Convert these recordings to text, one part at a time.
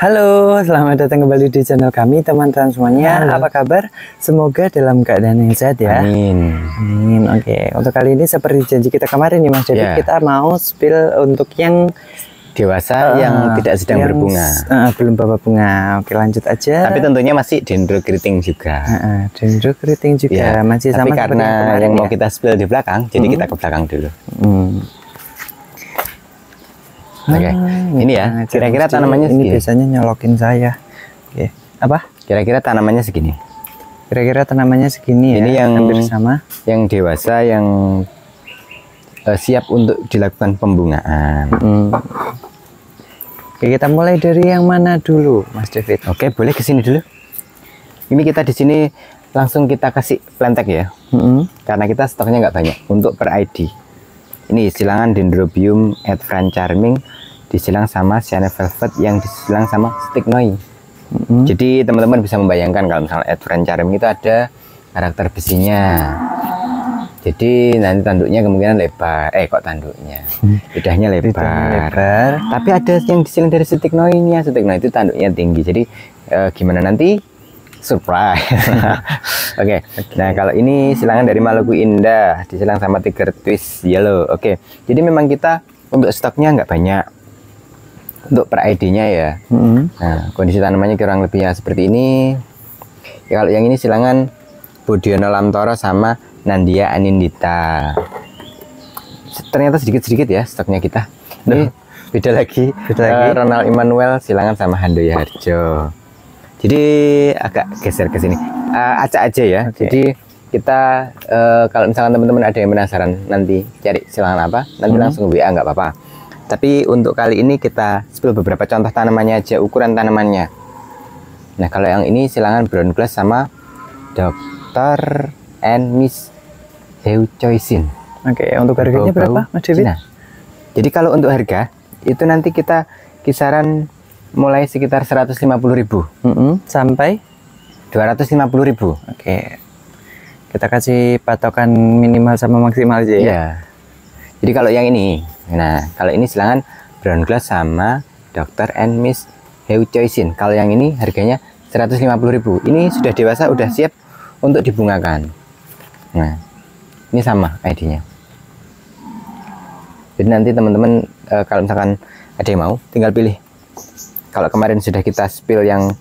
Halo, selamat datang kembali di channel kami teman-teman semuanya. Halo. Apa kabar? Semoga dalam keadaan yang sehat ya. Amin. Amin. Oke, untuk kali ini seperti janji kita kemarin nih Mas David, Ya. kita mau spill untuk yang Dewasa yang tidak sedang berbunga. Belum bawa bunga. Oke, lanjut aja. Tapi tentunya masih dendrokriting juga. Dendrokriting juga Ya, masih sama tapi seperti karena kemarin yang mau ya? kita spill di belakang, jadi kita ke belakang dulu. Oke, ini ya. Kira-kira tanamannya ini segini. biasanya nyolokin saya. Oke, apa? Kira-kira tanamannya segini. Kira-kira tanamannya segini ya. Ini yang hampir sama. Yang dewasa yang siap untuk dilakukan pembungaan. Oke, kita mulai dari yang mana dulu, Mas David? Oke, boleh ke sini dulu. Ini kita di sini langsung kita kasih plantek ya. Karena kita stoknya nggak banyak untuk per ID. Ini silangan Dendrobium Advent Charming disilang sama Sienna Velvet yang disilang sama Sticknoy. Jadi teman-teman bisa membayangkan kalau misalnya Advent Charming itu ada karakter besinya. Jadi nanti tanduknya kemungkinan lebar. Kok tanduknya? Lidahnya lebar. Tapi ada yang disilang dari Sticknoy-nya. Sticknoy itu tanduknya tinggi. Jadi gimana nanti? Surprise. Oke. Nah kalau ini silangan dari Maluku Indah disilang sama Tiger Twist Yellow. Oke. Jadi memang kita untuk stoknya nggak banyak untuk per ID-nya ya. Nah kondisi tanamannya kurang lebihnya seperti ini. Ya, kalau yang ini silangan Bodiono Lamtoro sama Nandia Anindita. Ternyata sedikit-sedikit ya stoknya kita. Ini beda lagi. Ronald Emmanuel silangan sama Handoyo Harjo. Jadi agak geser ke sini. Acak aja ya. Jadi kita kalau misalkan teman-teman ada yang penasaran nanti cari silangan apa, nanti langsung WA nggak apa-apa. Tapi untuk kali ini kita spill beberapa contoh tanamannya aja, ukuran tanamannya. Nah kalau yang ini silangan Brown Glass sama Dr. and Miss Heuchoisin. Oke, untuk harganya berapa, Mas David? Nah, jadi kalau untuk harga itu nanti kita kisaran mulai sekitar 150.000 sampai 250.000. Oke, kita kasih patokan minimal sama maksimal aja ya. Iya. Jadi kalau yang ini, nah kalau ini silangan Brown Glass sama Dr. and Miss Heuchoisin. Kalau yang ini harganya 150.000. Ini sudah dewasa, udah siap untuk dibungakan. Nah, ini sama ID-nya. Jadi nanti teman-teman kalau misalkan ada yang mau, tinggal pilih. Kalau kemarin sudah kita spill yang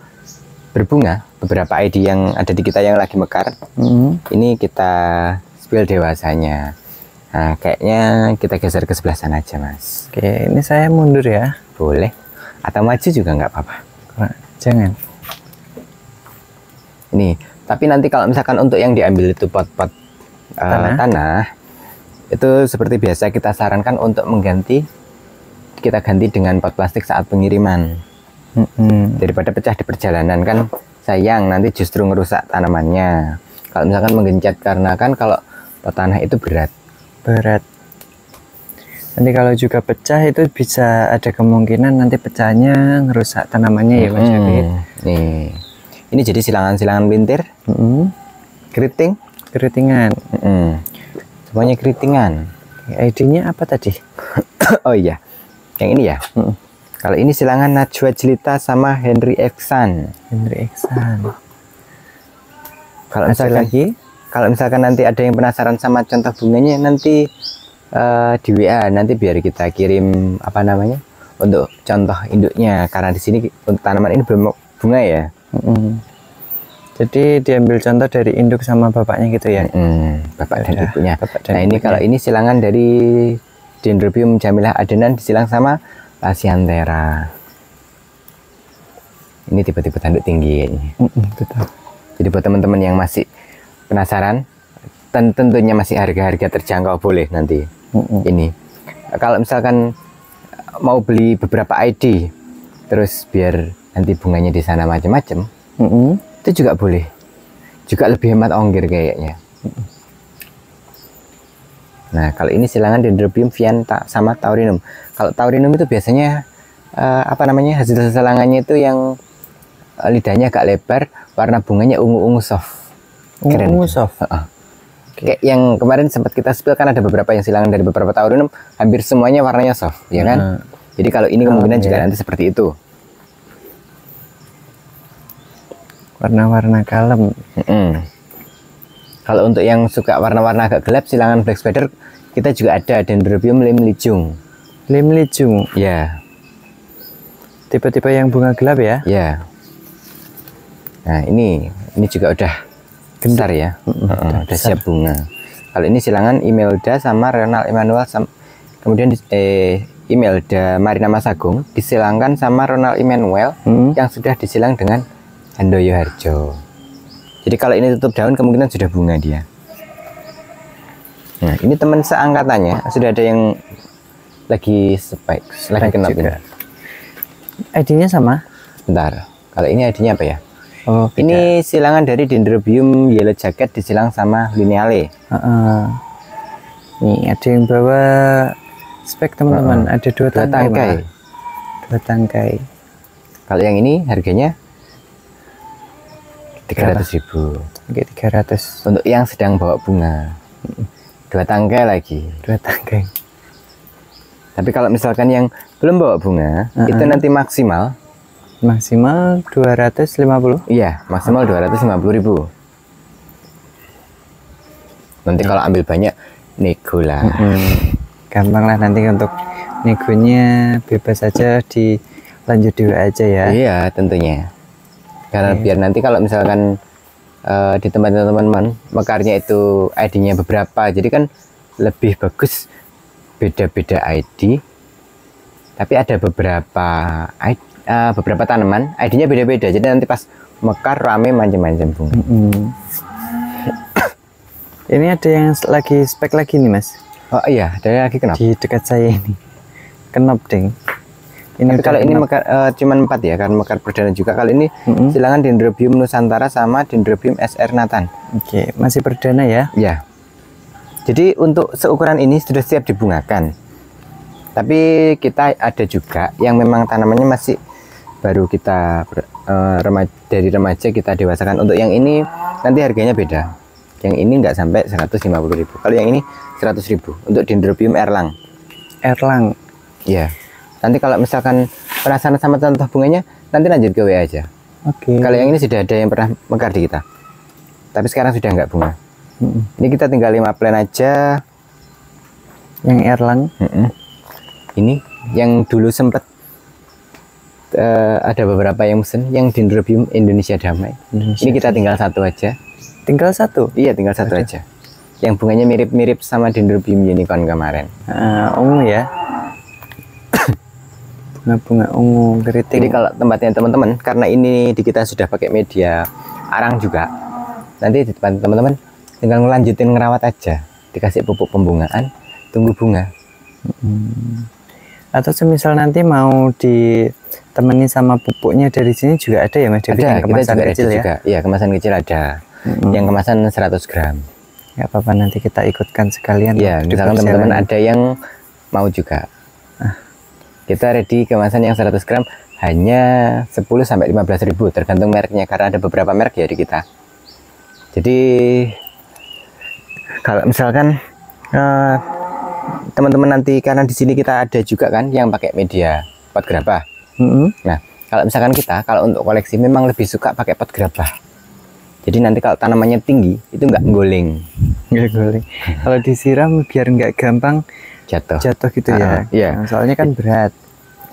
berbunga, beberapa ID yang ada di kita yang lagi mekar, ini kita spill dewasanya. Nah, kayaknya kita geser ke sebelah sana aja, Mas. Oke, ini saya mundur ya. Boleh. Atau maju juga nggak apa-apa. Jangan. Ini, tapi nanti kalau misalkan untuk yang diambil itu pot-pot tanah, itu seperti biasa kita sarankan untuk kita ganti dengan pot plastik saat pengiriman. Daripada pecah di perjalanan kan sayang, nanti justru ngerusak tanamannya. Kalau misalkan menggencet, karena kan kalau pot tanah itu berat. Nanti kalau juga pecah itu bisa ada kemungkinan nanti pecahnya ngerusak tanamannya ya Mas David. Nih, ini jadi silangan-silangan bintir, keritingan, semuanya keritingan. ID-nya apa tadi? Oh iya, yang ini ya. Kalau ini silangan Najwa Jelita sama Henry Eksan. Kalau misalkan nanti ada yang penasaran sama contoh bunganya, nanti di WA nanti biar kita kirim apa namanya untuk contoh induknya, karena di sini untuk tanaman ini belum bunga ya. Jadi diambil contoh dari induk sama bapaknya gitu ya. Bapak dan ibunya. Nah ini kalau ini silangan dari Dendrobium Jamilah Adenan disilang sama Lasianthera. Ini tipe-tipe tanduk tinggi ini. Jadi buat teman-teman yang masih penasaran, tentunya masih harga-harga terjangkau, boleh nanti. Ini kalau misalkan mau beli beberapa ID terus biar nanti bunganya di sana macam-macam, itu juga boleh, juga lebih hemat ongkir kayaknya. Nah kalau ini silangan Dendrobium Vianta sama Taurinum. Kalau Taurinum itu biasanya apa namanya, hasil silangannya itu yang lidahnya agak lebar, warna bunganya ungu-ungu soft. Ungu soft. Kayak yang kemarin sempat kita spill kan ada beberapa yang silangan dari beberapa Taurinum, hampir semuanya warnanya soft, ya kan? Jadi kalau ini kemungkinan juga nanti seperti itu. warna-warna kalem. Kalau untuk yang suka warna-warna agak gelap, silangan black spider kita juga ada Dendrobium lim lijung. Lim lijung. Ya. Tipe-tipe yang bunga gelap ya? Ya. Nah ini juga udah besar ya. Udah siap bunga. Kalau ini silangan Imelda sama Ronald Emmanuel kemudian Imelda Marina Masagung disilangkan sama Ronald Emmanuel yang sudah disilang dengan Handoyo Harjo. Jadi kalau ini tutup daun kemungkinan sudah bunga dia. Nah ini teman seangkatannya sudah ada yang lagi spike, lagi kenap ini. ID-nya sama? Bentar, kalau ini ID-nya apa ya? Oh, ini silangan dari Dendrobium Yellow Jacket disilang sama Lineale. Nih ada yang bawa spek teman-teman, ada dua tangkai. Dua tangkai. Kalau yang ini harganya 300.000. Oke, 300. Untuk yang sedang bawa bunga. Dua tangkai lagi. Dua tangkai. Tapi kalau misalkan yang belum bawa bunga, itu nanti maksimal 250. Iya, maksimal 250.000. Nanti kalau ambil banyak nego lah. Gampang lah nanti untuk negonya, bebas aja, dilanjut di WA aja ya. Iya tentunya, karena biar nanti kalau misalkan di tempat teman-teman mekarnya itu ID-nya beberapa, jadi kan lebih bagus beda-beda ID, tapi ada beberapa tanaman ID-nya beda-beda, jadi nanti pas mekar rame macam-macam bunga. Ini ada yang lagi spek lagi nih mas. Oh iya, ada lagi kenapa? Di dekat saya ini kenop ding. Ini tapi kalau ini mekar cuman 4 ya, karena mekar perdana juga. Kali ini silangan Dendrobium Nusantara sama Dendrobium SR Nathan. Oke, masih perdana ya? Ya. Jadi untuk seukuran ini sudah siap dibungakan. Tapi kita ada juga yang memang tanamannya masih baru kita dari remaja kita dewasakan. Untuk yang ini nanti harganya beda. Yang ini nggak sampai 150.000. Kalau yang ini 100.000 untuk Dendrobium Erlang. Erlang. Ya. Nanti kalau misalkan penasaran sama contoh bunganya, nanti lanjut ke WA aja. Oke. Kalau yang ini sudah ada yang pernah mekar di kita. Tapi sekarang sudah nggak bunga. Ini kita tinggal 5 plan aja. Yang Erlang. Ini yang dulu sempat ada beberapa yang mesen, yang Dendrobium Indonesia Damai. Ini kita tinggal satu aja. Tinggal satu? Iya, tinggal satu aja. Yang bunganya mirip-mirip sama Dendrobium Unicorn kemarin. Ungu ya. Bunga-bunga ungu keriting. Jadi kalau tempatnya teman-teman, karena ini di kita sudah pakai media arang juga, nanti di depan teman-teman tinggal ngelanjutin ngerawat aja, dikasih pupuk pembungaan, tunggu bunga. Atau semisal nanti mau ditemani sama pupuknya dari sini juga ada ya mas? Ada, kemasan kita juga kecil ada ya? juga. Iya, kemasan kecil ada. Yang kemasan 100 gram. Ya apa-apa, nanti kita ikutkan sekalian. Iya, misalkan teman-teman ada yang mau juga. Kita ready kemasan yang 100 gram hanya 10-15.000 tergantung mereknya, karena ada beberapa merek ya di kita. Jadi kalau misalkan teman-teman nanti, karena di sini kita ada juga kan yang pakai media pot gerabah. Nah kalau misalkan kita kalau untuk koleksi memang lebih suka pakai pot gerabah. Jadi nanti kalau tanamannya tinggi itu nggak goleng. Nggak goleng. Kalau disiram biar nggak gampang jatuh gitu ya. Iya. Nah, soalnya kan berat.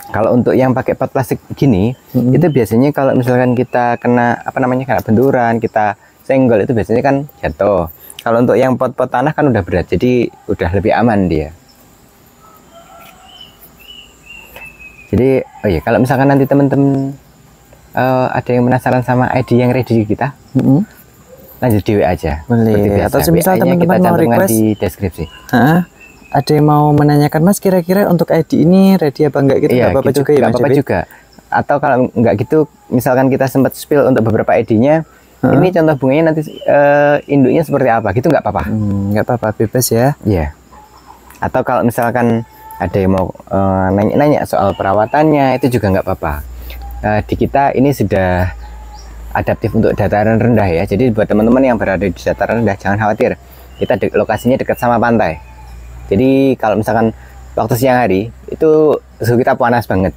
Kalau untuk yang pakai pot plastik gini, itu biasanya kalau misalkan kita kena kena benturan, kita senggol, itu biasanya kan jatuh. Kalau untuk yang pot-pot tanah kan udah berat, jadi udah lebih aman dia. Jadi oh iya, kalau misalkan nanti teman-teman ada yang penasaran sama ID yang ready kita, lanjut di WA aja. Boleh. Atau semisal teman-teman mau request di deskripsi. Ada yang mau menanyakan mas, kira-kira untuk ID ini ready apa enggak gitu? Iya, apa-apa gitu, juga ya mas? Apa-apa juga. Atau kalau enggak gitu, misalkan kita sempat spill untuk beberapa ID-nya, ini contoh bunganya nanti induknya seperti apa gitu, nggak apa-apa. Nggak apa-apa, bebas ya. Iya. Atau kalau misalkan ada yang mau nanya-nanya soal perawatannya, itu juga nggak apa-apa. Di kita ini sudah adaptif untuk dataran rendah ya. Jadi buat teman-teman yang berada di dataran rendah jangan khawatir. Kita lokasinya dekat sama pantai. Jadi kalau misalkan waktu siang hari itu suhu kita panas banget.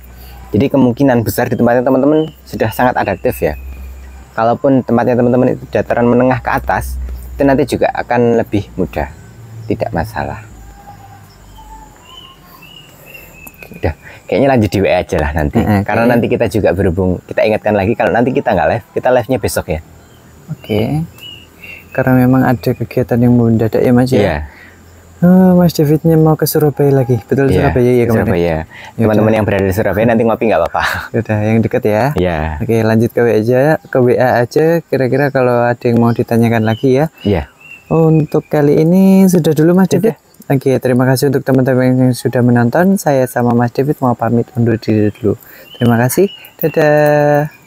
Jadi kemungkinan besar di tempatnya teman-teman sudah sangat adaptif ya. kalaupun tempatnya teman-teman itu dataran menengah ke atas, itu nanti juga akan lebih mudah, tidak masalah. Udah, kayaknya lanjut di WA aja lah nanti. Karena nanti kita juga berhubung, kita ingatkan lagi kalau nanti kita nggak live, kita live-nya besok ya. Oke. Karena memang ada kegiatan yang mendadak ya Mas ya. Iya. Oh, Mas Davidnya mau ke Surabaya lagi, betul? Iya, Surabaya ya kemarin. Surabaya. Teman-teman yang berada di Surabaya nanti ngopi nggak apa-apa. Udah, yang dekat ya. Iya. Oke, lanjut ke WA aja. Kira-kira kalau ada yang mau ditanyakan lagi ya. Iya. Untuk kali ini sudah dulu Mas David. Oke, terima kasih untuk teman-teman yang sudah menonton. Saya sama Mas David mau pamit undur diri dulu. Terima kasih. Dadah.